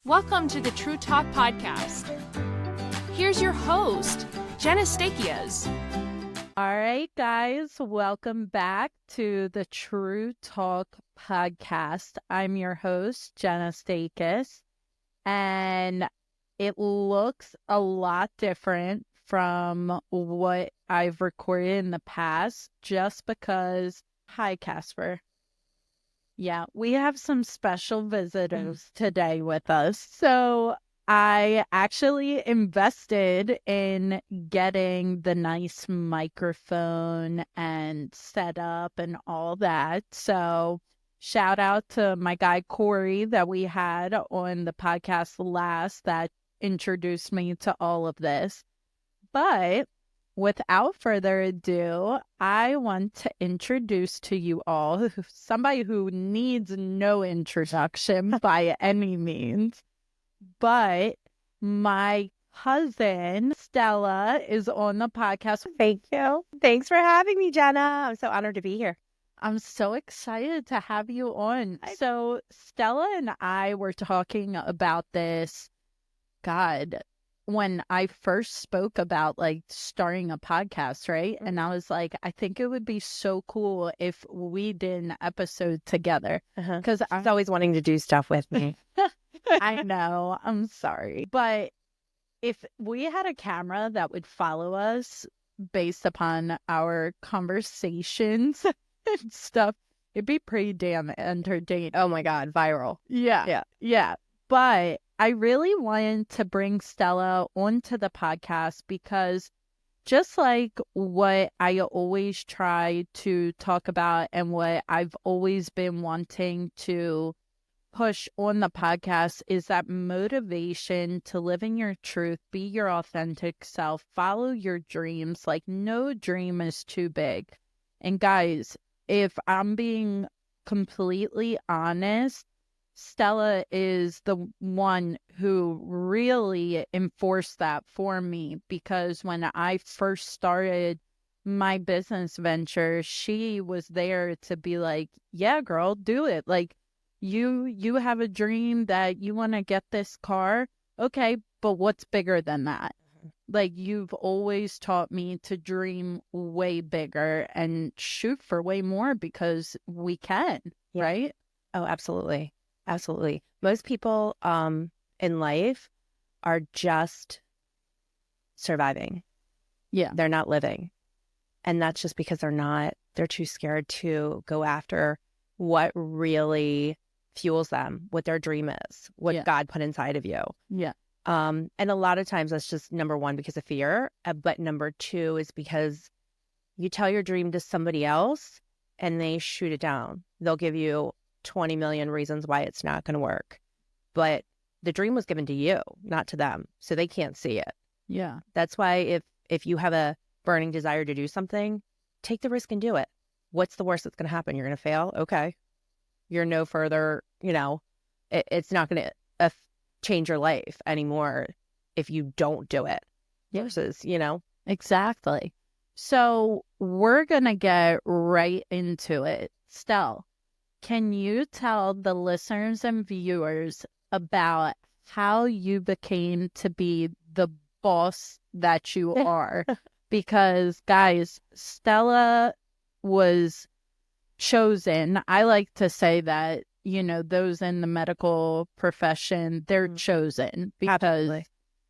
Welcome to the True Talk Podcast. Here's your host, Jenna. All right, guys, welcome back to the True Talk Podcast. I'm your host, Jenna, and it looks a lot different from what I've recorded in the past just because, hi, Casper. Yeah, we have some special visitors today with us. So I actually invested in getting the nice microphone and setup and all that. So shout out to my guy Corey that we had on the podcast last that introduced me to all of this. But without further ado, I want to introduce to you all somebody who needs no introduction by any means, but my cousin Stella is on the podcast. Thank you. Thanks for having me, Jenna. I'm so honored to be here. I'm so excited to have you on. So Stella and I were talking about this, God, when I first spoke about like starting a podcast, right? And I was like, I think it would be so cool if we did an episode together. Because I was always wanting to do stuff with me. I know. I'm sorry. But if we had a camera that would follow us based upon our conversations and stuff, it'd be pretty damn entertaining. Oh my God, viral. Yeah. But I really wanted to bring Stella onto the podcast because just like what I always try to talk about and what I've always been wanting to push on the podcast is that motivation to live in your truth, be your authentic self, follow your dreams. Like no dream is too big. And guys, if I'm being completely honest, Stella is the one who really enforced that for me because when I first started my business venture, she was there to be like, yeah, girl, do it. Like you have a dream that you want to get this car. Okay, but what's bigger than that? Like you've always taught me to dream way bigger and shoot for way more because we can, right? Oh, absolutely. Absolutely. Most people in life are just surviving. Yeah. They're not living. And that's just because they're too scared to go after what really fuels them, what their dream is, what God put inside of you. Yeah. And a lot of times that's just number one because of fear. But number two is because you tell your dream to somebody else and they shoot it down. They'll give you 20 million reasons why it's not going to work. But the dream was given to you, not to them. So they can't see it. Yeah. That's why if you have a burning desire to do something, take the risk and do it. What's the worst that's going to happen? You're going to fail? Okay. You're no further, it's not going to change your life anymore if you don't do it. Versus, Exactly. So we're going to get right into it. Stell, can you tell the listeners and viewers about how you became to be the boss that you are? Because, guys, Stella was chosen. I like to say that, those in the medical profession, they're chosen because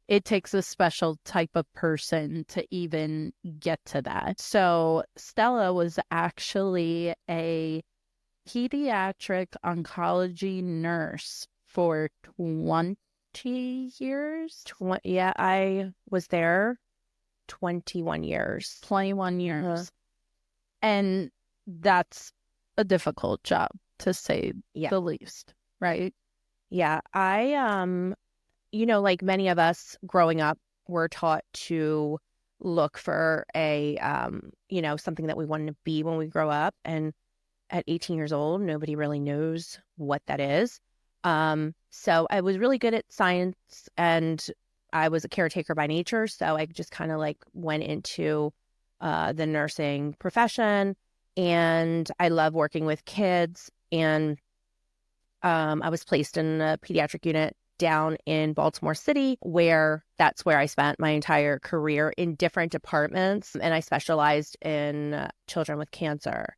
it takes a special type of person to even get to that. So Stella was actually a pediatric oncology nurse for 20 years. I was there 21 years. 21 years. And that's a difficult job, to say the least, right? Yeah. I, like many of us growing up, were taught to look for a, something that we wanted to be when we grow up. And at 18 years old, nobody really knows what that is. So I was really good at science and I was a caretaker by nature. So I just kind of went into the nursing profession, and I love working with kids. And I was placed in a pediatric unit down in Baltimore City, that's where I spent my entire career in different departments. And I specialized in children with cancer.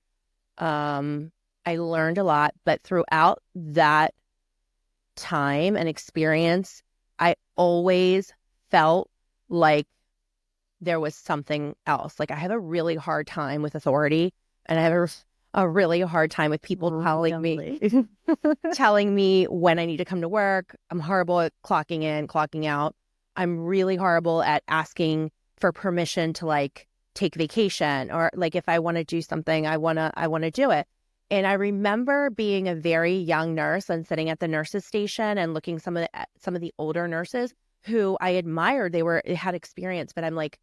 I learned a lot, but throughout that time and experience, I always felt like there was something else. Like I have a really hard time with authority, and I have a really hard time with people telling me when I need to come to work. I'm horrible at clocking in, clocking out. I'm really horrible at asking for permission to like take vacation, or like if I want to do something, I want to do it. And I remember being a very young nurse and sitting at the nurses station and looking some of the older nurses who I admired. They had experience, but I'm like,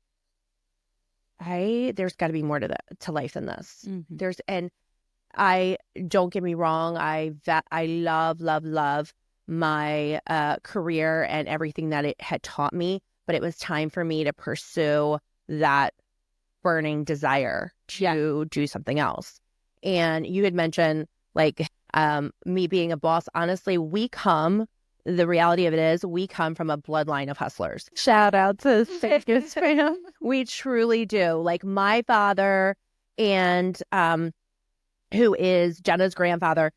there's got to be more to life than this. And I don't get me wrong, I love my career and everything that it had taught me, but it was time for me to pursue that burning desire to do something else. And you had mentioned like me being a boss. Honestly, the reality of it is we come from a bloodline of hustlers. Shout out to Vegas fam. We truly do. Like my father and who is Jenna's grandfather,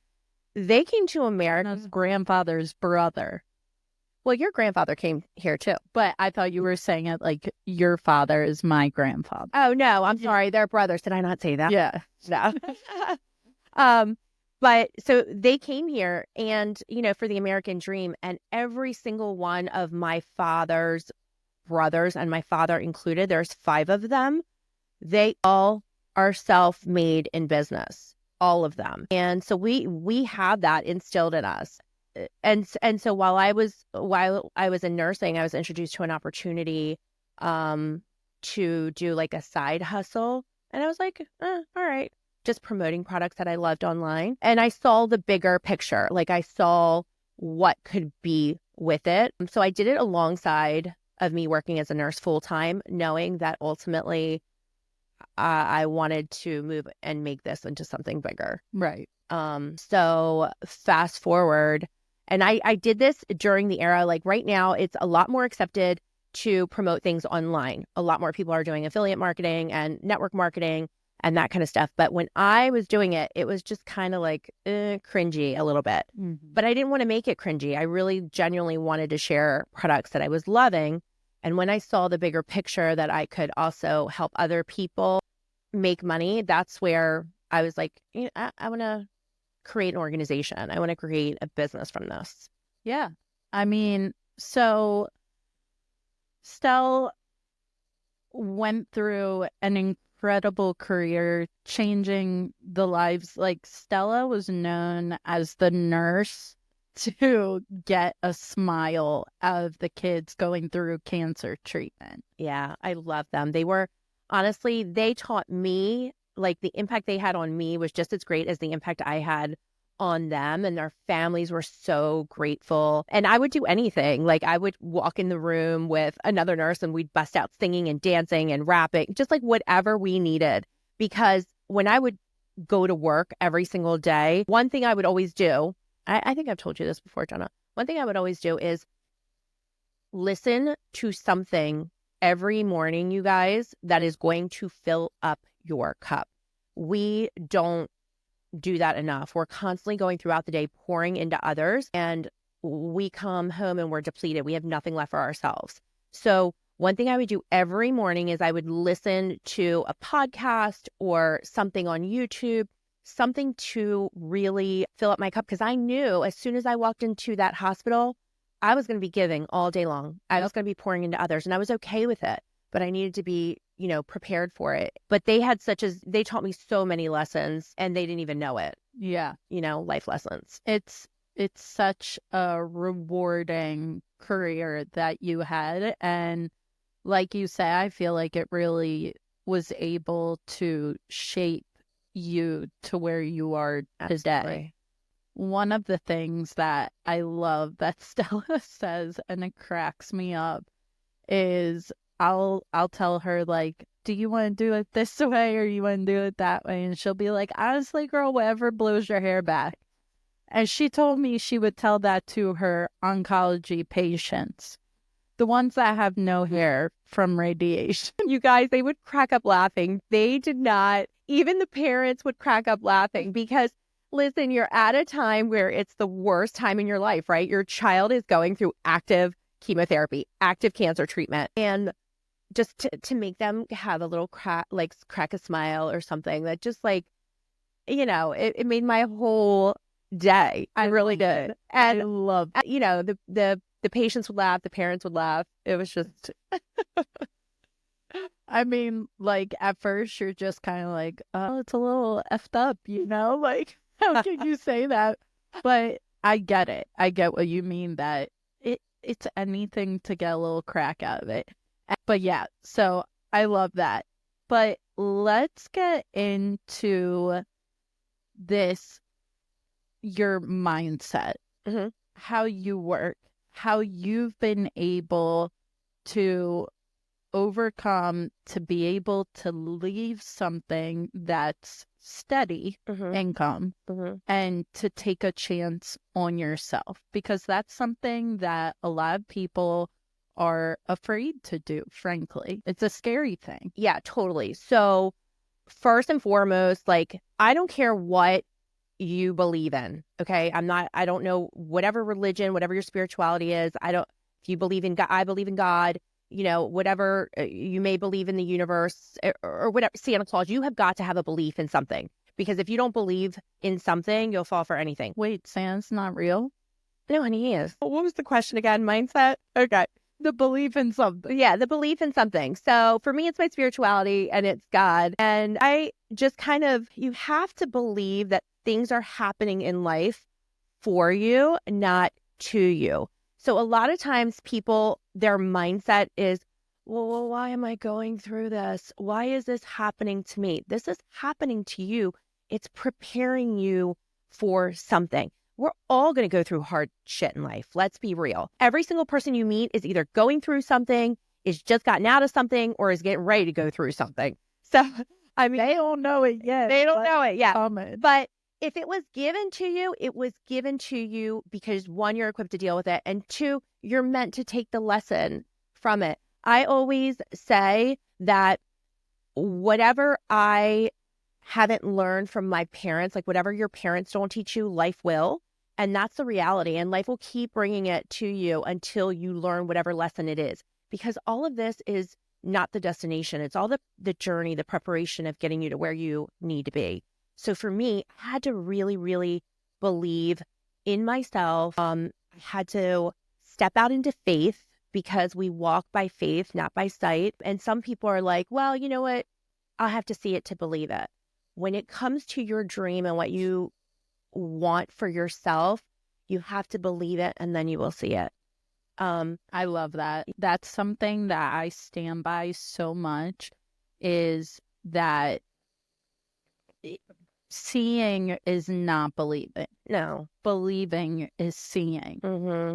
they came to America. Jenna's grandfather's brother. Well, your grandfather came here too. But I thought you were saying it like your father is my grandfather. Oh, no, I'm sorry. They're brothers. Did I not say that? Yeah. No. But so they came here and, for the American dream, and every single one of my father's brothers, and my father included, there's 5 of them, they all are self-made in business, all of them. And so we have that instilled in us. And so while I was in nursing, I was introduced to an opportunity to do like a side hustle. And I was like, all right, just promoting products that I loved online. And I saw the bigger picture. Like I saw what could be with it. So I did it alongside of me working as a nurse full time, knowing that ultimately I wanted to move and make this into something bigger. Right. So fast forward, and I did this during the era, like right now, it's a lot more accepted to promote things online. A lot more people are doing affiliate marketing and network marketing and that kind of stuff. But when I was doing it, it was just kind of like cringy a little bit. But I didn't want to make it cringy. I really genuinely wanted to share products that I was loving. And when I saw the bigger picture that I could also help other people make money, that's where I was like, I want to create an organization. I want to create a business from this. Yeah. I mean, so Stella went through an incredible career changing the lives. Like Stella was known as the nurse to get a smile out of the kids going through cancer treatment. Yeah, I love them. Honestly, they taught me, like the impact they had on me was just as great as the impact I had on them, and their families were so grateful. And I would do anything. Like I would walk in the room with another nurse and we'd bust out singing and dancing and rapping, just like whatever we needed. Because when I would go to work every single day, one thing I would always do, I think I've told you this before, Jenna, one thing I would always do is listen to something every morning, you guys, that is going to fill up your cup. We don't do that enough. We're constantly going throughout the day, pouring into others, and we come home and we're depleted. We have nothing left for ourselves. So one thing I would do every morning is I would listen to a podcast or something on YouTube, something to really fill up my cup, because I knew as soon as I walked into that hospital, I was going to be giving all day long. I was going to be pouring into others, and I was okay with it, but I needed to be, prepared for it. But they taught me so many lessons, and they didn't even know it. Yeah. Life lessons. It's such a rewarding career that you had. And like you say, I feel like it really was able to shape you to where you are today. Absolutely. One of the things that I love that Stella says, and it cracks me up, is I'll tell her, like, do you want to do it this way or you want to do it that way? And she'll be like, honestly, girl, whatever blows your hair back. And she told me she would tell that to her oncology patients, the ones that have no hair from radiation. You guys, they would crack up laughing. They did not, even the parents would crack up laughing because, listen, you're at a time where it's the worst time in your life, right? Your child is going through active chemotherapy, active cancer treatment. And just to make them have a little crack a smile or something that just it made my whole day. I really did. And I love the patients would laugh, the parents would laugh. It was just I mean, like, at first you're just kind of like, oh, it's a little effed up, like, how can you say that? But I get it. I get what you mean, that it's anything to get a little crack out of it. But yeah, so I love that. But let's get into this, your mindset, how you work, how you've been able to overcome, to be able to leave something that's steady income and to take a chance on yourself, because that's something that a lot of people are afraid to do, frankly. It's a scary thing. Yeah, totally. So first and foremost, I don't care what you believe in. Okay. I don't know whatever religion, whatever your spirituality is. If you believe in God, I believe in God, whatever you may believe in the universe or whatever, Santa Claus, you have got to have a belief in something, because if you don't believe in something, you'll fall for anything. Wait, Santa's not real? No, honey, he is. What was the question again? Mindset? Okay. The belief in something. Yeah, the belief in something. So for me, it's my spirituality and it's God. And I just you have to believe that things are happening in life for you, not to you. So a lot of times people, their mindset is, well, why am I going through this? Why is this happening to me? This is happening to you. It's preparing you for something. We're all going to go through hard shit in life. Let's be real. Every single person you meet is either going through something, is just gotten out of something, or is getting ready to go through something. So, I mean, they don't know it yet. They don't know it yet. Common. But if it was given to you, it was given to you because, one, you're equipped to deal with it, and two, you're meant to take the lesson from it. I always say that whatever I haven't learned from my parents, like whatever your parents don't teach you, life will. And that's the reality. And life will keep bringing it to you until you learn whatever lesson it is. Because all of this is not the destination. It's all the journey, the preparation of getting you to where you need to be. So for me, I had to really, really believe in myself. I had to step out into faith, because we walk by faith, not by sight. And some people are like, well, you know what? I'll have to see it to believe it. When it comes to your dream and what you want for yourself, you have to believe it, and then you will see it. I love that. That's something that I stand by so much, is that seeing is not believing. No. Believing is seeing.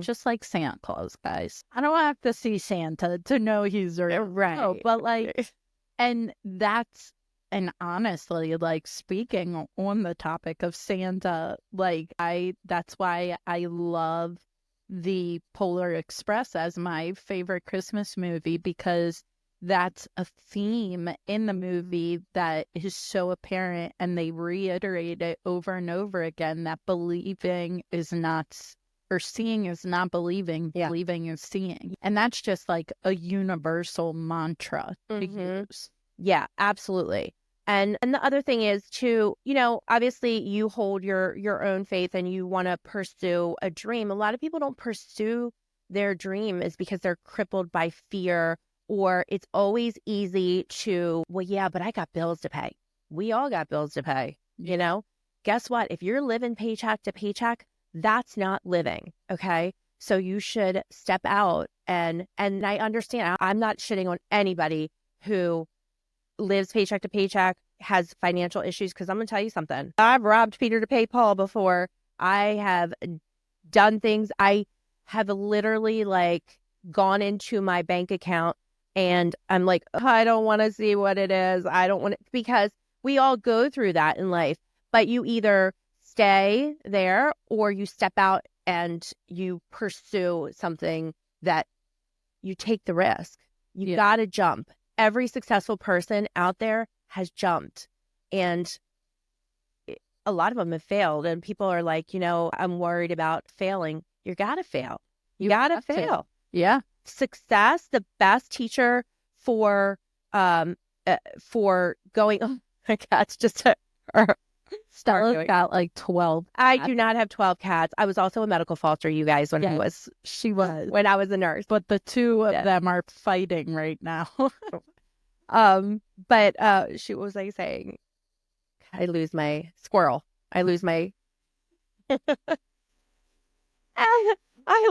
Just like Santa Claus, guys. I don't have to see Santa to know he's real. Right. No, but and that's, and honestly, speaking on the topic of Santa, that's why I love the Polar Express as my favorite Christmas movie, because that's a theme in the movie that is so apparent, and they reiterate it over and over again, that believing is not, or seeing is not believing, believing is seeing. And that's just like a universal mantra to use. Yeah, absolutely. And the other thing is too, obviously you hold your own faith and you want to pursue a dream. A lot of people don't pursue their dream is because they're crippled by fear, or it's always easy to, well, yeah, but I got bills to pay. We all got bills to pay, Guess what? If you're living paycheck to paycheck, that's not living, okay? So you should step out, and I understand. I'm not shitting on anybody who lives paycheck to paycheck, has financial issues, because I'm going to tell you something. I've robbed Peter to pay Paul before. I have done things. I have literally gone into my bank account and I'm like, I don't want to see what it is. I don't want it, because we all go through that in life. But you either stay there or you step out and you pursue something that you take the risk. You got to jump. Every successful person out there has jumped, and a lot of them have failed. And people are like, I'm worried about failing. You got to fail. You got to fail. Yeah. Success, the best teacher for going. Oh my God, it's just Stella's got like 12 cats. I do not have 12 cats. I was also a medical foster, you guys, when she was when I was a nurse. But the two of them are fighting right now. But what was I saying? I lose my squirrel. I lose my I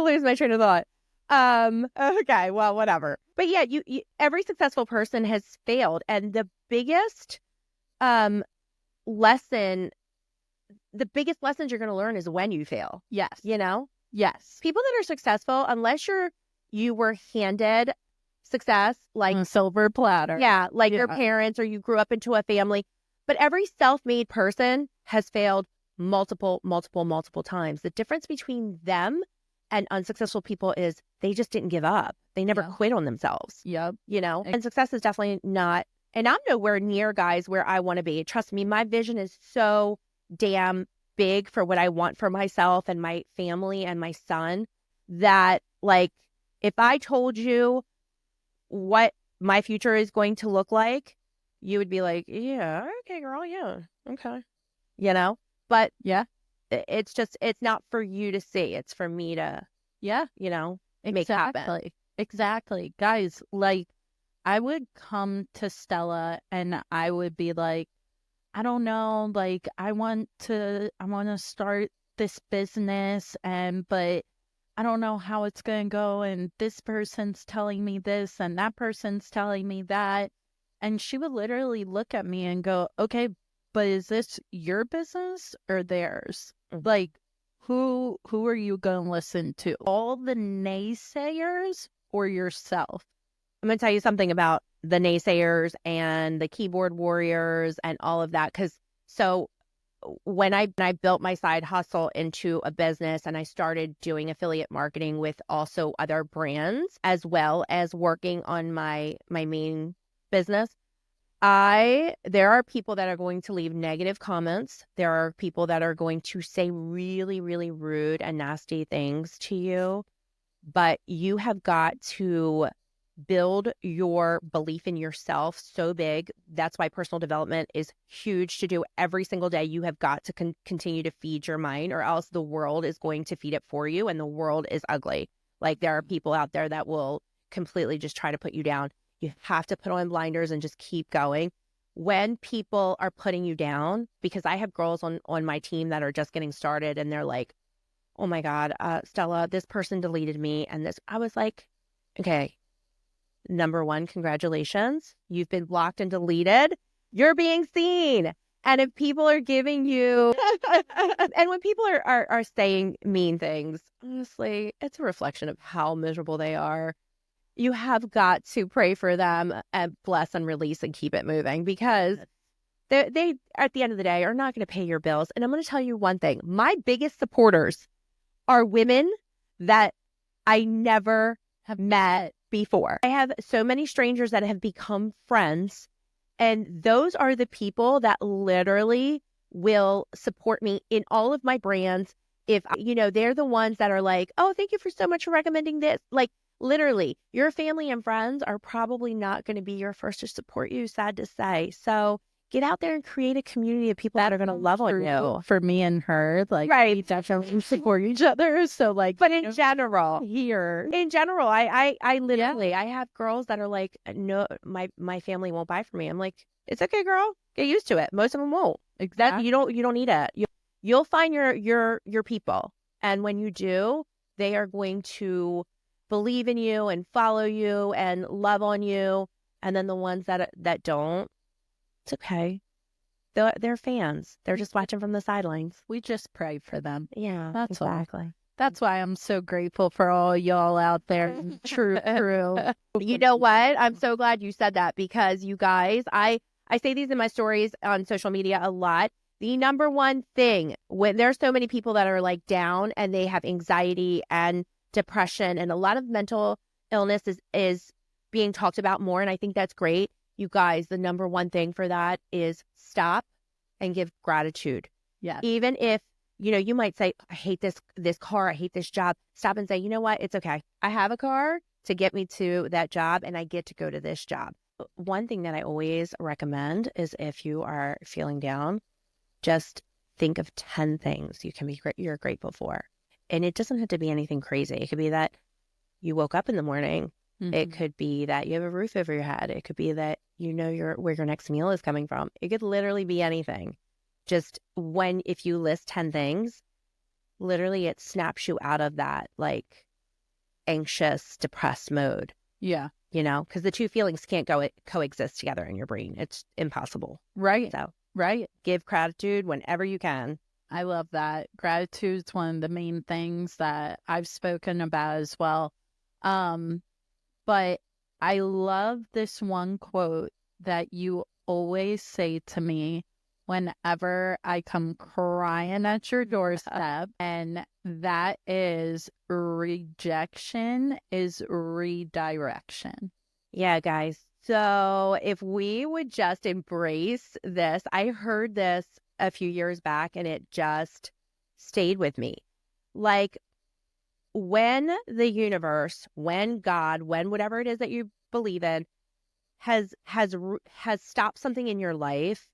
lose my train of thought. Okay, well, whatever. But yeah, you every successful person has failed, and the biggest lessons you're going to learn is when you fail. Yes. Yes. People that are successful, unless you were handed success like a silver platter. Yeah, like your parents or you grew up into a family. But every self-made person has failed multiple times. The difference between them and unsuccessful people is they just didn't give up. They never quit on themselves. Yep. And success is definitely not, and I'm nowhere near, guys, where I want to be. Trust me, my vision is so damn big for what I want for myself and my family and my son that, like, if I told you what my future is going to look like, you would be like, yeah, okay, girl, yeah, okay. But yeah, it's not for you to see. It's for me to, make happen. Exactly. Guys, like, I would come to Stella and I would be like, I don't know, like, I want to start this business, but I don't know how it's going to go. And this person's telling me this and that person's telling me that. And she would literally look at me and go, okay, but is this your business or theirs? Mm-hmm. Like, who are you going to listen to? All the naysayers or yourself? I'm going to tell you something about the naysayers and the keyboard warriors and all of that. So when I built my side hustle into a business and I started doing affiliate marketing with also other brands, as well as working on my main business, there are people that are going to leave negative comments. There are people that are going to say really, really rude and nasty things to you, but you have got to build your belief in yourself so big. That's why personal development is huge to do every single day. You have got to continue to feed your mind, or else the world is going to feed it for you, and the world is ugly. Like, there are people out there that will completely just try to put you down. You have to put on blinders and just keep going. When people are putting you down, because I have girls on my team that are just getting started and they're like, oh my God, Stella, this person deleted me. And this, I was like, okay, number one, congratulations. You've been blocked and deleted. You're being seen. And if people are giving you, and when people are saying mean things, honestly, it's a reflection of how miserable they are. You have got to pray for them and bless and release and keep it moving, because they at the end of the day are not going to pay your bills. And I'm going to tell you one thing. My biggest supporters are women that I never have met before. I have so many strangers that have become friends, and those are the people that literally will support me in all of my brands. If, they're the ones that are like, oh, thank you for so much for recommending this. Like, literally, your family and friends are probably not going to be your first to support you, sad to say. So get out there and create a community of people that are going to love on you. For me and her, like, right, we definitely support each other. So, like, but in general, I literally, I have girls that are like, no, my family won't buy for me. I'm like, it's okay, girl, get used to it. Most of them won't. Exactly. You don't need it. You'll find your people, and when you do, they are going to believe in you and follow you and love on you. And then the ones that don't, it's okay. They're fans. They're just watching from the sidelines. We just pray for them. Yeah, that's exactly. All. That's why I'm so grateful for all y'all out there. True. You know what? I'm so glad you said that, because you guys, I say these in my stories on social media a lot. The number one thing, when there's so many people that are like down and they have anxiety and depression, and a lot of mental illness is being talked about more. And I think that's great. You guys, the number one thing for that is stop and give gratitude. Yes. Even if, you might say, I hate this car, I hate this job. Stop and say, you know what? It's okay. I have a car to get me to that job, and I get to go to this job. One thing that I always recommend is if you are feeling down, just think of 10 things you're grateful for. And it doesn't have to be anything crazy. It could be that you woke up in the morning. Mm-hmm. It could be that you have a roof over your head. It could be that where your next meal is coming from. It could literally be anything. Just if you list 10 things, literally it snaps you out of that like anxious, depressed mode. Yeah. Because the two feelings can't coexist together in your brain. It's impossible. Right. So, right. Give gratitude whenever you can. I love that. Gratitude's one of the main things that I've spoken about as well. But I love this one quote that you always say to me whenever I come crying at your doorstep, and that is rejection is redirection. Yeah, guys. So if we would just embrace this, I heard this a few years back and it just stayed with me. Like when the universe, when God, when whatever it is that you believe in has stopped something in your life,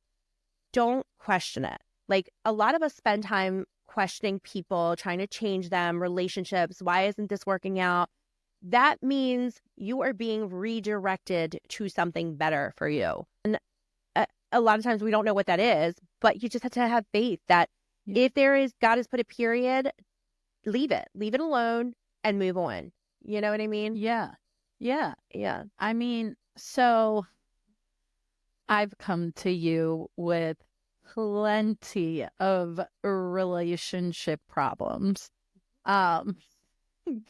don't question it. Like a lot of us spend time questioning people, trying to change them, relationships. Why isn't this working out? That means you are being redirected to something better for you. And a lot of times we don't know what that is, but you just have to have faith that if God has put a period, leave it alone and move on. You know what I mean? Yeah. Yeah. Yeah. I mean, so I've come to you with plenty of relationship problems. Go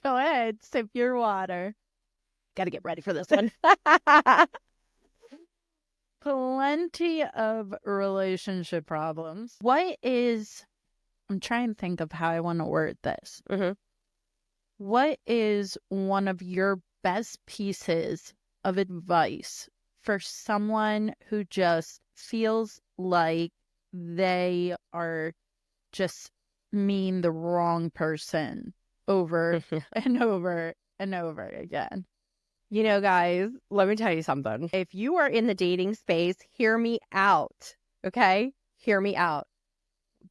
ahead, sip your water. Got to get ready for this one. Plenty of relationship problems. I'm trying to think of how I want to word this. Mm-hmm. What is one of your best pieces of advice for someone who just feels like they are just meeting the wrong person over and over and over again? Guys, let me tell you something. If you are in the dating space, hear me out, okay? Hear me out.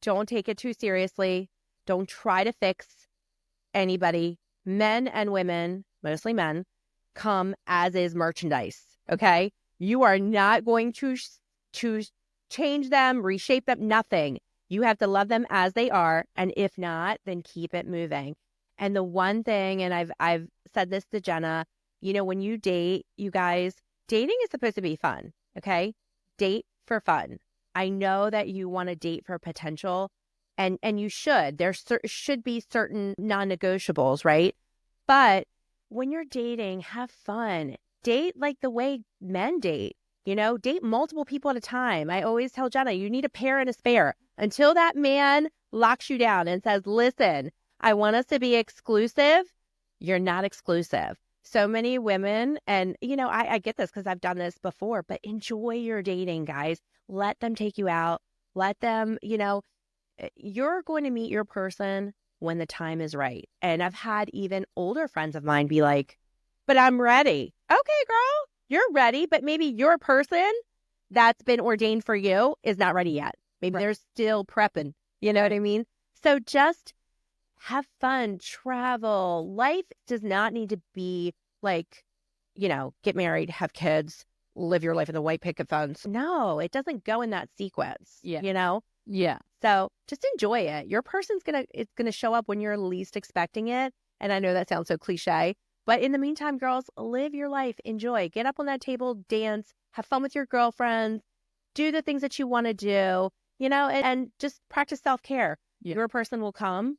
Don't take it too seriously. Don't try to fix anybody. Men and women, mostly men, come as is merchandise, okay? You are not going to change them, reshape them, nothing. You have to love them as they are, and if not, then keep it moving. And the one thing, and I've said this to Jenna, when you date, you guys, dating is supposed to be fun, okay? Date for fun. I know that you want to date for potential, and you should. There should be certain non-negotiables, right? But when you're dating, have fun. Date like the way men date. Date multiple people at a time. I always tell Jenna, you need a pair and a spare. Until that man locks you down and says, listen, I want us to be exclusive, you're not exclusive. So many women, and I get this because I've done this before, but enjoy your dating, guys. Let them take you out. Let them, you're going to meet your person when the time is right. And I've had even older friends of mine be like, but I'm ready. Okay, girl, you're ready, but maybe your person that's been ordained for you is not ready yet. Maybe they're still prepping. You know what I mean? So just have fun, travel. Life does not need to be like, get married, have kids, live your life in the white picket fence. No, it doesn't go in that sequence. Yeah. Yeah. So just enjoy it. Your person's it's gonna show up when you're least expecting it. And I know that sounds so cliche, but in the meantime, girls, live your life, enjoy, get up on that table, dance, have fun with your girlfriends, do the things that you want to do, and just practice self-care. Yeah. Your person will come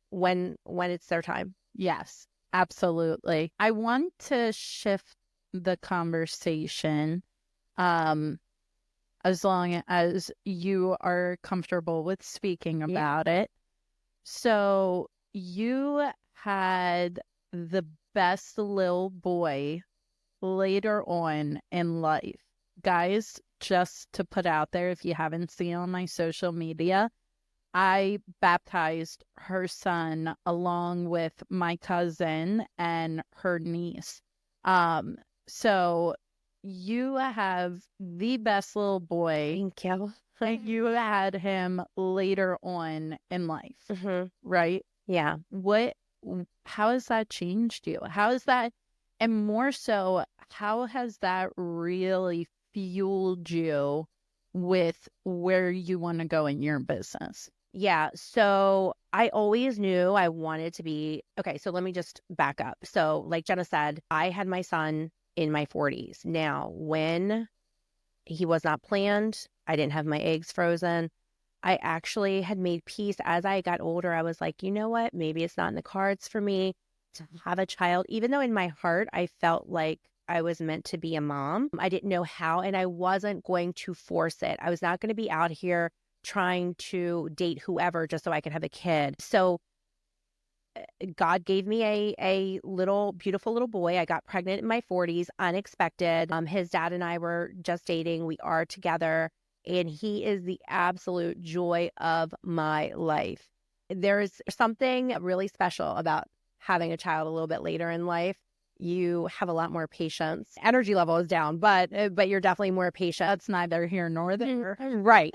when it's their time. Yes, absolutely. I want to shift the conversation a as long as you are comfortable with speaking about it. So you had the best little boy later on in life. Guys, just to put out there, if you haven't seen on my social media, I baptized her son along with my cousin and her niece. So you have the best little boy. Thank you. And you had him later on in life, right? Yeah. How has that changed you? How is that, and more so, how has that really fueled you with where you want to go in your business? Yeah. So I always knew I wanted to be, okay, so let me just back up. So like Jenna said, I had my son in my 40s. Now, when he was not planned, I didn't have my eggs frozen. I actually had made peace as I got older. I was like, you know what? Maybe it's not in the cards for me to have a child, even though in my heart, I felt like I was meant to be a mom. I didn't know how, and I wasn't going to force it. I was not going to be out here trying to date whoever just so I could have a kid. So God gave me a little beautiful little boy. I got pregnant in my 40s, unexpected. His dad and I were just dating. We are together, and he is the absolute joy of my life. There's something really special about having a child a little bit later in life. You have a lot more patience. Energy level is down, but you're definitely more patient. That's neither here nor there. Right.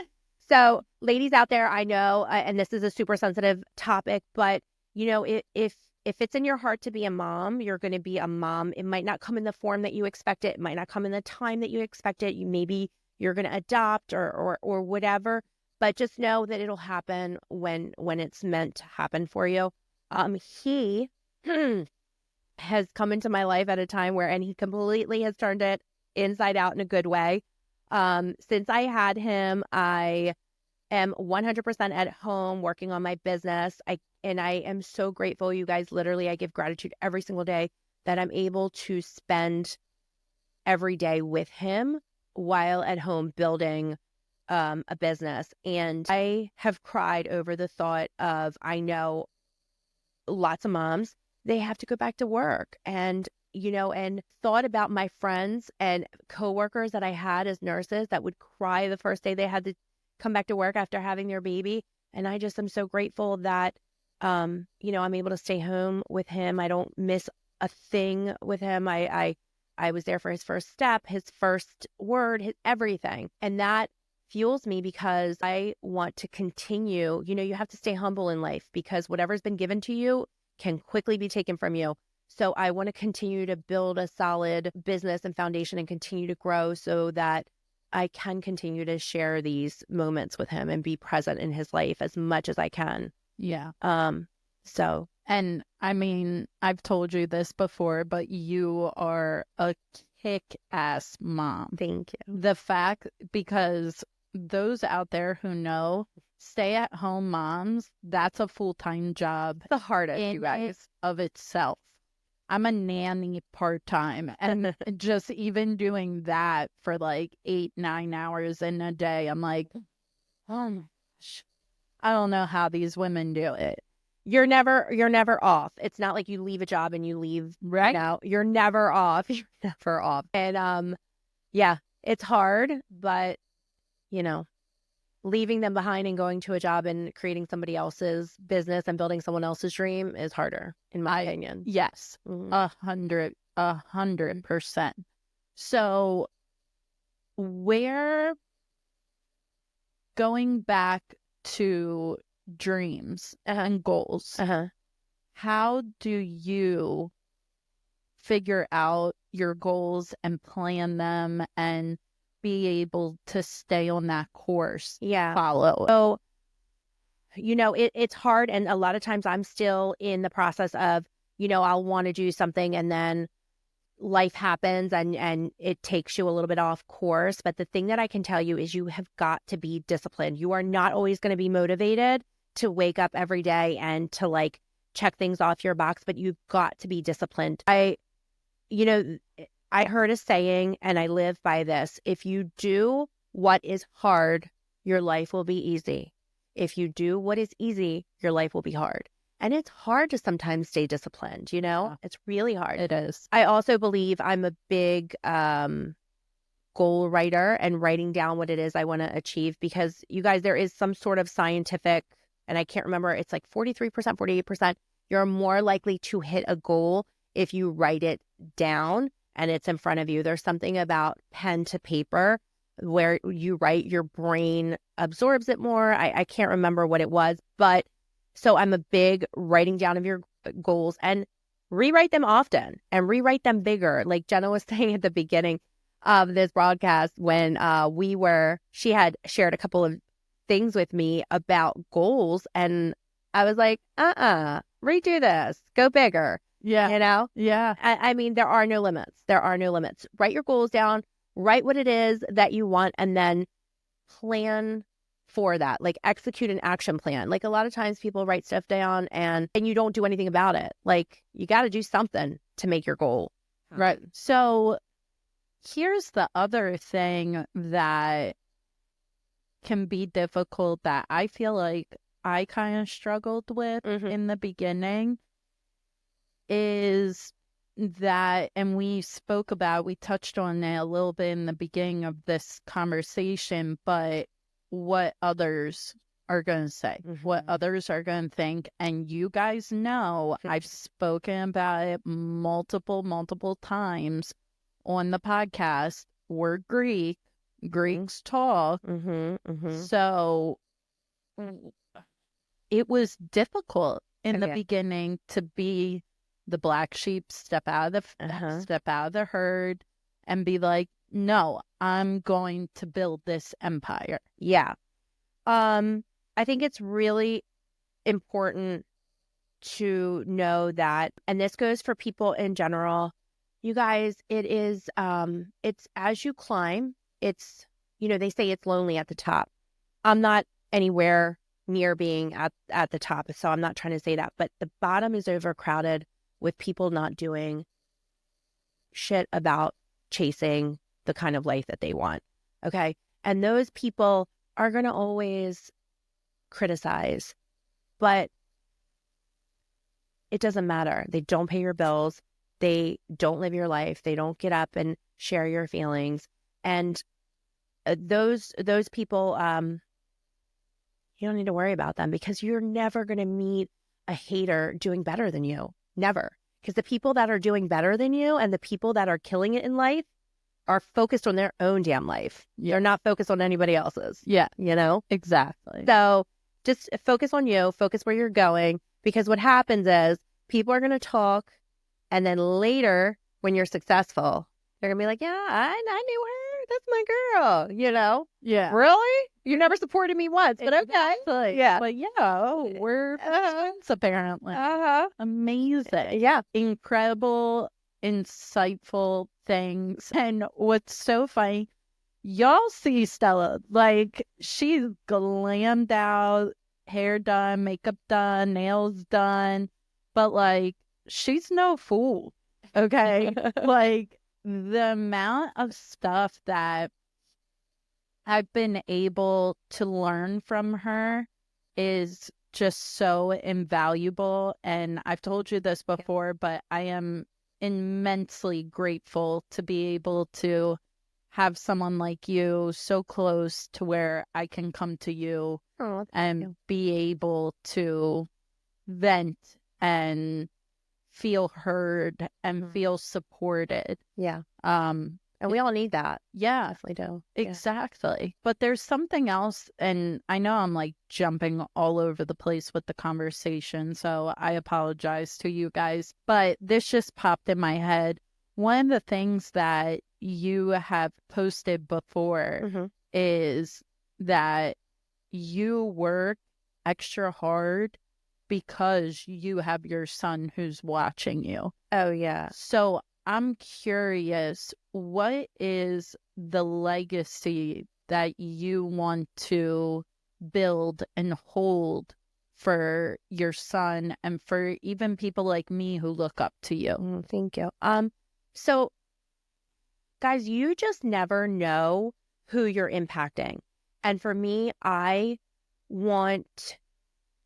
So ladies out there, I know, and this is a super sensitive topic, but you know, if it's in your heart to be a mom, you're going to be a mom. It might not come in the form that you expect it. It might not come in the time that you expect it. Maybe you're going to adopt or whatever, but just know that it'll happen when it's meant to happen for you. He has come into my life at a time where, and he completely has turned it inside out in a good way. Since I had him, I am 100% at home working on my business. I am so grateful, you guys. Literally, I give gratitude every single day that I'm able to spend every day with him while at home building a business. And I have cried over the thought of, I know lots of moms, they have to go back to work, and and thought about my friends and coworkers that I had as nurses that would cry the first day they had to come back to work after having their baby. And I just am so grateful that, I'm able to stay home with him. I don't miss a thing with him. I was there for his first step, his first word, his everything. And that fuels me because I want to continue. You have to stay humble in life because whatever's been given to you can quickly be taken from you. So I want to continue to build a solid business and foundation and continue to grow so that I can continue to share these moments with him and be present in his life as much as I can. Yeah. So, and I mean, I've told you this before, but you are a kick-ass mom. thank you. The fact, because those out there who know, stay-at-home moms, that's a full-time job. The hardest, you guys. Of itself. I'm a nanny part-time, and just even doing that for like 8-9 hours in a day, I'm like, oh my gosh, I don't know how these women do it. You're never off. It's not like you leave a job and you leave, right? No, you're never off. You're never off. And yeah, it's hard, but leaving them behind and going to a job and creating somebody else's business and building someone else's dream is harder, in my opinion. Yes, 100%. So going back to dreams and goals, how do you figure out your goals and plan them and be able to stay on that course? Follow. So, it's hard. And a lot of times I'm still in the process of, I'll want to do something and then life happens and it takes you a little bit off course. But the thing that I can tell you is you have got to be disciplined. You are not always going to be motivated to wake up every day and to like check things off your box, but you've got to be disciplined. I heard a saying and I live by this. If you do what is hard, your life will be easy. If you do what is easy, your life will be hard. And it's hard to sometimes stay disciplined, Yeah. It's really hard. It is. I also believe I'm a big goal writer and writing down what it is I want to achieve, because you guys, there is some sort of scientific, and I can't remember, it's like 43%, 48%. You're more likely to hit a goal if you write it down and it's in front of you. There's something about pen to paper where you write, your brain absorbs it more. I can't remember what it was, but so I'm a big writing down of your goals and rewrite them often and rewrite them bigger. Like Jenna was saying at the beginning of this broadcast when she had shared a couple of things with me about goals, and I was like, redo this, go bigger. Yeah. Yeah. I mean, there are no limits. There are no limits. Write your goals down, write what it is that you want, and then plan for that. Like execute an action plan. Like a lot of times people write stuff down and you don't do anything about it. Like you got to do something to make your goal. Right. So here's the other thing that can be difficult that I feel like I kind of struggled with in the beginning is that, and we touched on it a little bit in the beginning of this conversation, but what others are going to say, what others are going to think. And you guys know I've spoken about it multiple times on the podcast. We're Greeks talk. So it was difficult in the beginning to be the black sheep, step out of the herd and be like, no, I'm going to build this empire. Yeah. I think it's really important to know that, and this goes for people in general, you guys, it is, it's as you climb, it's, they say it's lonely at the top. I'm not anywhere near being at the top, so I'm not trying to say that, but the bottom is overcrowded with people not doing shit about chasing the kind of life that they want. Okay. And those people are going to always criticize, but it doesn't matter. They don't pay your bills. They don't live your life. They don't get up and share your feelings. And those people, you don't need to worry about them, because you're never going to meet a hater doing better than you. Never. Because the people that are doing better than you and the people that are killing it in life are focused on their own damn life. They're not focused on anybody else's. Yeah. Exactly. So just focus on you, focus where you're going, because what happens is people are going to talk, and then later when you're successful, they're going to be like, yeah, I knew her. That's my girl, Yeah. Really? You never supported me once, but okay. Exactly. Yeah. But we're friends apparently. Amazing. Yeah. Incredible, insightful things. And what's so funny, y'all see Stella, like she's glammed out, hair done, makeup done, nails done, but like she's no fool. Okay. Like the amount of stuff that I've been able to learn from her is just so invaluable. And I've told you this before, but I am immensely grateful to be able to have someone like you so close to where I can come to you and be able to vent and feel heard and feel supported. Yeah. And we all need that. Yeah. Definitely do. Exactly. Yeah. But there's something else, and I know I'm like jumping all over the place with the conversation, so I apologize to you guys, but this just popped in my head. One of the things that you have posted before is that you work extra hard because you have your son who's watching you. Oh, yeah. So I'm curious, what is the legacy that you want to build and hold for your son and for even people like me who look up to you? Thank you. So guys, you just never know who you're impacting. And for me, I want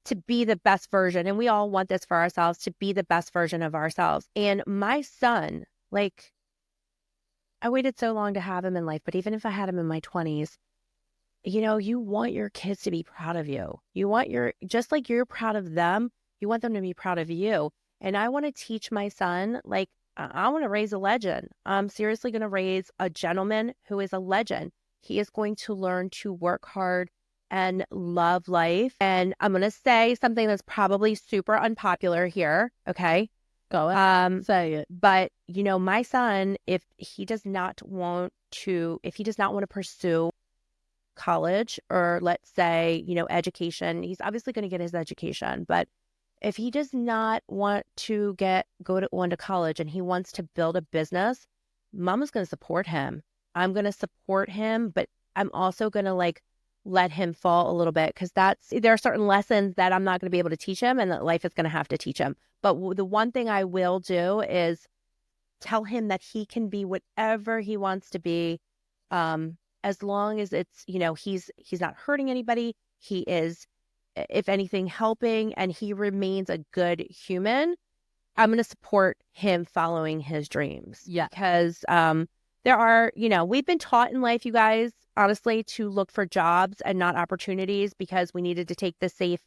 to be the best version, and we all want this for ourselves, to be the best version of ourselves. And my son, like, I waited so long to have him in life, but even if I had him in my 20s, you know, you want your kids to be proud of you. You want just like you're proud of them, you want them to be proud of you. And I want to teach my son, like, I want to raise a legend. I'm seriously going to raise a gentleman who is a legend. He is going to learn to work hard and love life. And I'm going to say something that's probably super unpopular here. Okay. Go ahead. Say it. But, you know, my son, if he does not want to pursue college, or let's say, you know, education, he's obviously going to get his education. But if he does not want to go to college and he wants to build a business, mama's going to support him. I'm going to support him, but I'm also going to like let him fall a little bit, because there are certain lessons that I'm not going to be able to teach him and that life is going to have to teach him. But the one thing I will do is tell him that he can be whatever he wants to be, as long as it's, you know, he's not hurting anybody. He is, if anything, helping, and he remains a good human. I'm going to support him following his dreams. Yeah. Because there are, you know, we've been taught in life, you guys, honestly, to look for jobs and not opportunities, because we needed to take the safe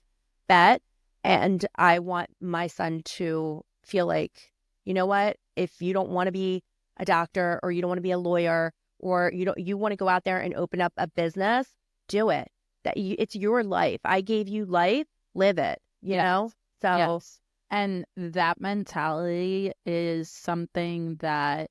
bet. And I want my son to feel like, you know what, if you don't want to be a doctor, or you don't want to be a lawyer, or you want to go out there and open up a business, do it. It's your life. I gave you life, live it, you know? So, yes. And that mentality is something that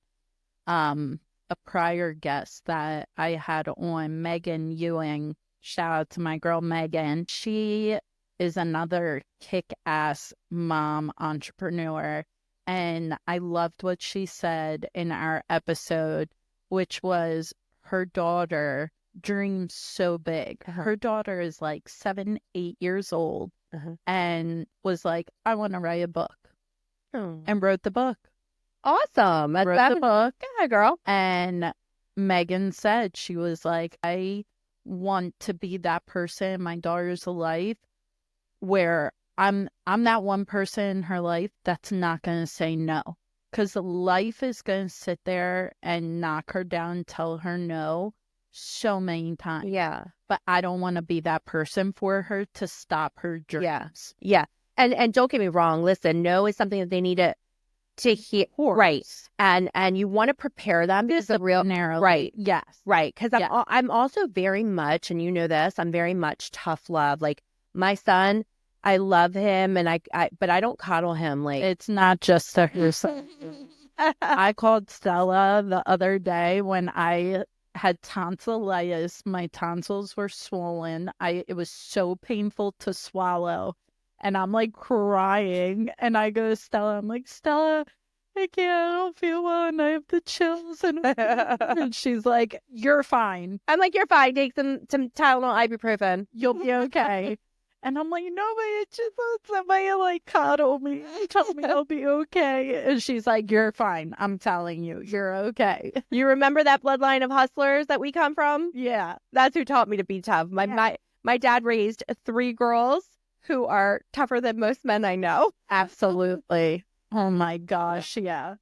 a prior guest that I had on, Megan Ewing, shout out to my girl Megan. She is another kick-ass mom entrepreneur. And I loved what she said in our episode, which was her daughter dreams so big. Her daughter is like 7, 8 years old, and was like, I want to write a book. And wrote the book. Awesome. Wrote the book. Yeah, girl. And Megan said, she was like, I want to be that person in my daughter's life where I'm that one person in her life that's not going to say no. Because life is going to sit there and knock her down, tell her no so many times. Yeah. But I don't want to be that person for her to stop her dreams. Yeah. And don't get me wrong. Listen, no is something that they need to hear. Right. And you want to prepare them. This is real narrow. Right. Yes. Right. Because I'm also very much, and you know this, I'm very much tough love. Like my son, I love him, and but I don't coddle him. Like, it's not just to herself. I called Stella the other day when I had tonsillitis. My tonsils were swollen. It was so painful to swallow. And I'm like crying. And I go to Stella, I'm like, Stella, I can't, I don't feel well, and I have the chills. And she's like, you're fine. I'm like, you're fine. Take some Tylenol, ibuprofen. You'll be okay. And I'm like, no, but it's just somebody like cuddle me, tell me I'll be okay. And she's like, you're fine. I'm telling you, you're okay. You remember that bloodline of hustlers that we come from? Yeah. That's who taught me to be tough. My dad raised 3 girls who are tougher than most men I know. Absolutely. Oh my gosh. Yeah.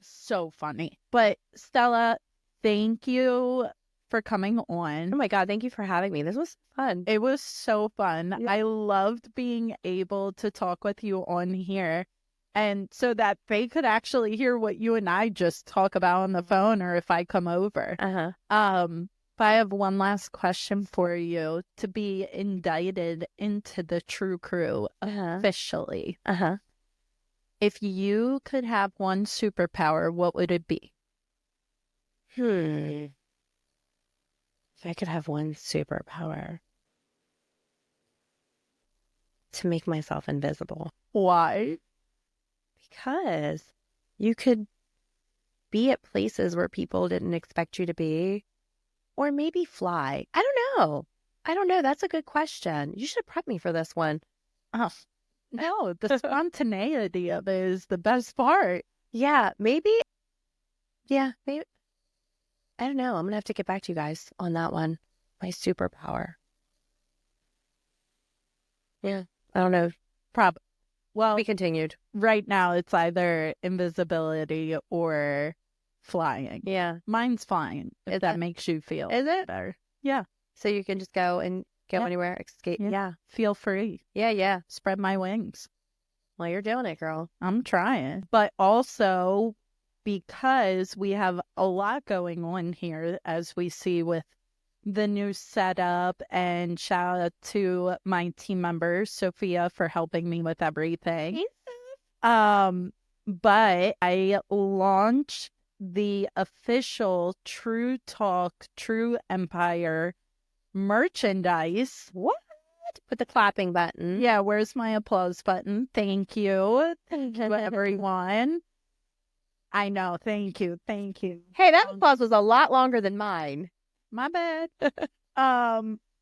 So funny. But Stella, thank you for coming on. Oh my God, thank you for having me. This was fun. It was so fun. Yeah. I loved being able to talk with you on here, and so that they could actually hear what you and I just talk about on the phone, or if I come over. But I have one last question for you to be indicted into the True Crew officially. If you could have one superpower, what would it be? If I could have one superpower, to make myself invisible. Why? Because you could be at places where people didn't expect you to be, or maybe fly. I don't know. That's a good question. You should prep me for this one. Oh, no, the spontaneity of it is the best part. Yeah, maybe. Yeah, maybe. I don't know. I'm going to have to get back to you guys on that one. My superpower. Yeah. I don't know. Well, Be continued. right now it's either invisibility or flying. Yeah. Mine's flying, if Is that it? makes you feel Is it? better. Yeah. So you can just go and go Yeah. anywhere, escape. Yeah. Yeah. Feel free. Yeah. Yeah. Spread my wings. Well, you're doing it, girl. I'm trying. But also, because we have a lot going on here, as we see with the new setup, and shout out to my team members, Sophia, for helping me with everything. But I launched the official True Talk, True Empire merchandise. What? With the clapping button. Yeah, where's my applause button? Thank you. Thank you, everyone. I know. Thank you. Thank you. Hey, that applause was a lot longer than mine. My bad.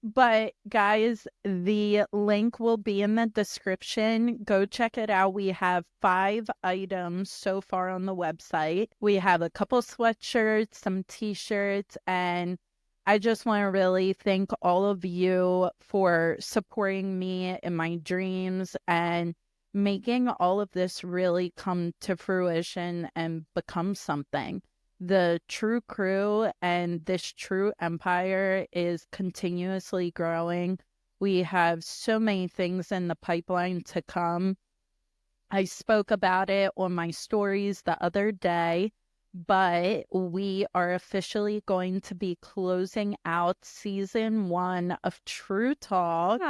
But guys, the link will be in the description. Go check it out. We have 5 items so far on the website. We have a couple sweatshirts, some t-shirts, and I just want to really thank all of you for supporting me in my dreams and making all of this really come to fruition and become something. The True Crew and this True Empire is continuously growing. We have so many things in the pipeline to come. I spoke about it on my stories the other day, but we are officially going to be closing out season 1 of True Talk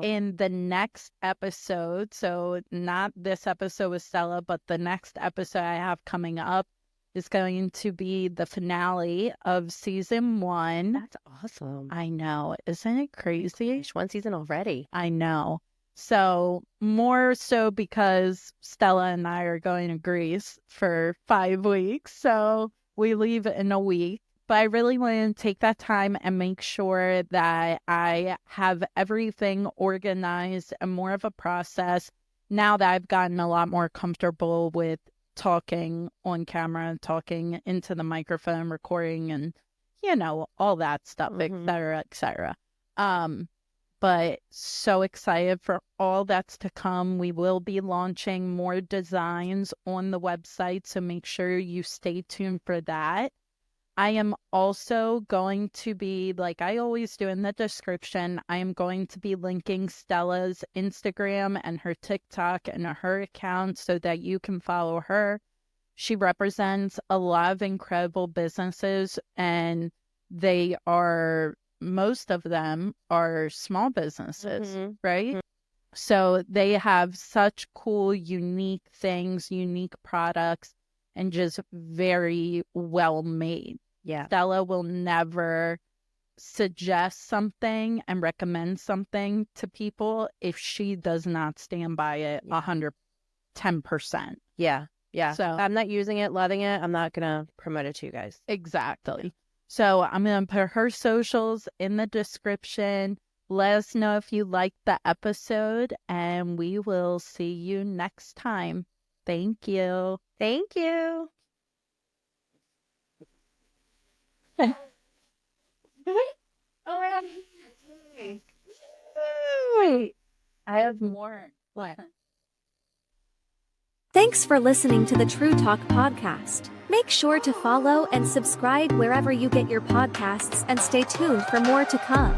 in the next episode. So not this episode with Stella, but the next episode I have coming up is going to be the finale of season 1. That's awesome. I know. Isn't it crazy? Gosh, 1 season already. I know. So more so because Stella and I are going to Greece for 5 weeks. So we leave in a week. But I really want to take that time and make sure that I have everything organized and more of a process now that I've gotten a lot more comfortable with talking on camera, talking into the microphone, recording, and, you know, all that stuff, et cetera, et cetera. But so excited for all that's to come. We will be launching more designs on the website, so make sure you stay tuned for that. I am also going to be, like I always do in the description, I am going to be linking Stella's Instagram and her TikTok and her account so that you can follow her. She represents a lot of incredible businesses, and they are, most of them are small businesses, right? So they have such cool, unique things, unique products, and just very well made. Yeah. Stella will never suggest something and recommend something to people if she does not stand by it 110%. Yeah. Yeah. So I'm not using it, loving it. I'm not going to promote it to you guys. exactly. Yeah. So I'm going to put her socials in the description. Let us know if you liked the episode, and we will see you next time. Thank you. Thank you. Wait, I have more. What? Thanks for listening to the True Talk podcast. Make sure to follow and subscribe wherever you get your podcasts, and stay tuned for more to come.